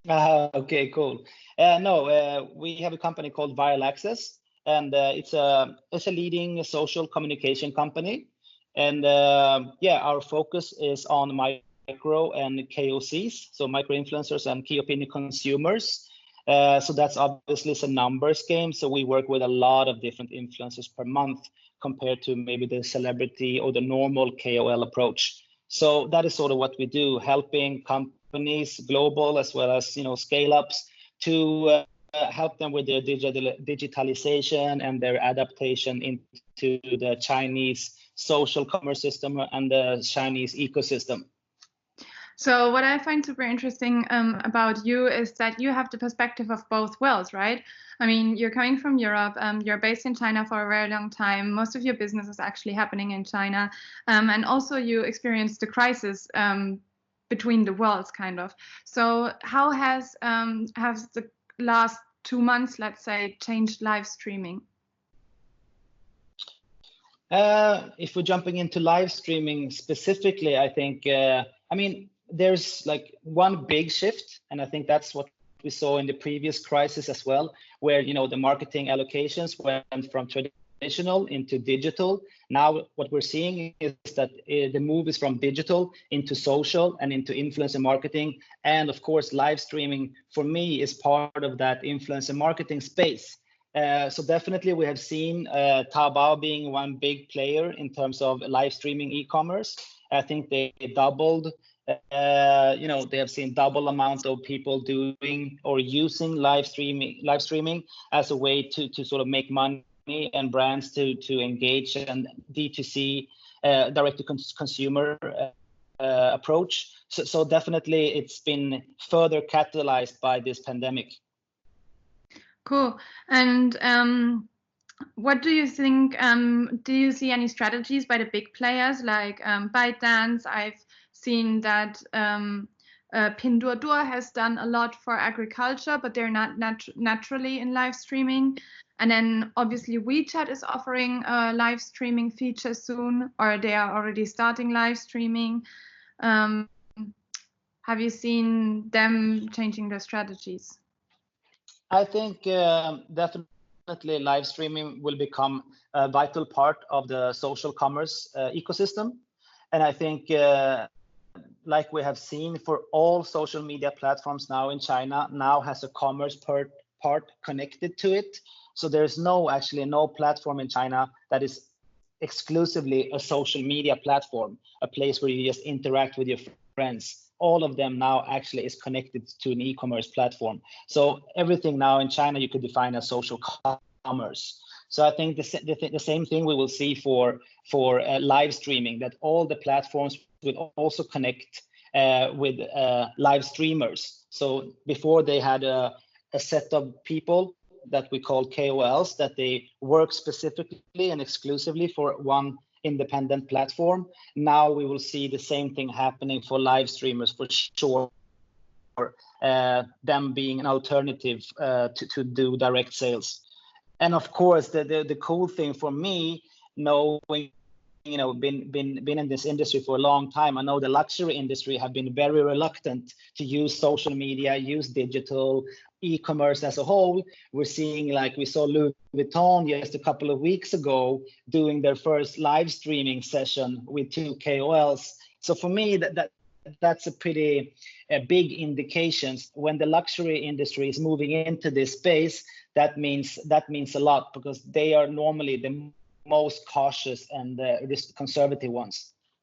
Okay, cool. No, we have a company called Viral Access, and it's a leading social communication company. And yeah, our focus is on micro and KOCs, so micro influencers and key opinion consumers. So that's obviously it's a numbers game. So we work with a lot of different influencers per month compared to maybe the celebrity or the normal KOL approach. So that is sort of what we do, helping companies, global as well as scale ups, to help them with their digitalization and their adaptation into the Chinese social commerce system and the Chinese ecosystem. So what I find super interesting about you is that you have the perspective of both worlds, right? I mean, you're coming from Europe, you're based in China for a very long time. Most of your business is actually happening in China. And also you experienced the crisis between the worlds, kind of. So how has the last 2 months, let's say, changed live streaming? If we're jumping into live streaming specifically, I think, I mean, there's like one big shift, and I think that's what we saw in the previous crisis as well, where the marketing allocations went from traditional into digital. Now what we're seeing is that the move is from digital into social and into influencer marketing, and of course live streaming for me is part of that influencer marketing space. So definitely we have seen Taobao being one big player in terms of live streaming e-commerce. I think they doubled. They have seen double amount of people doing or using live streaming as a way to sort of make money, and brands to engage, and D2C, direct to consumer approach. So definitely it's been further catalyzed by this pandemic. Cool. And what do you think? Do you see any strategies by the big players like ByteDance? I've seen that Pinduoduo has done a lot for agriculture, but they're not naturally in live streaming. And then obviously WeChat is offering a live streaming feature soon, or they are already starting live streaming. Have you seen them changing their strategies? I think definitely live streaming will become a vital part of the social commerce ecosystem. And I think like we have seen for all social media platforms now in China, now has a commerce part connected to it. So there's actually no platform in China that is exclusively a social media platform, a place where you just interact with your friends. All of them now actually is connected to an e-commerce platform. So everything now in China you could define as social commerce. So I think the same thing we will see for live streaming, that all the platforms will also connect with live streamers. So before they had a set of people that we call KOLs, that they work specifically and exclusively for one independent platform. Now we will see the same thing happening for live streamers for sure. Them being an alternative to do direct sales. And of course, the cool thing for me, knowing been in this industry for a long time, I know the luxury industry have been very reluctant to use social media, use digital e-commerce as a whole. We're seeing, like we saw Louis Vuitton just a couple of weeks ago doing their first live streaming session with 2 KOLs. So for me, that's a pretty big indication. When the luxury industry is moving into this space, that means a lot, because they are normally the most cautious and the conservative ones.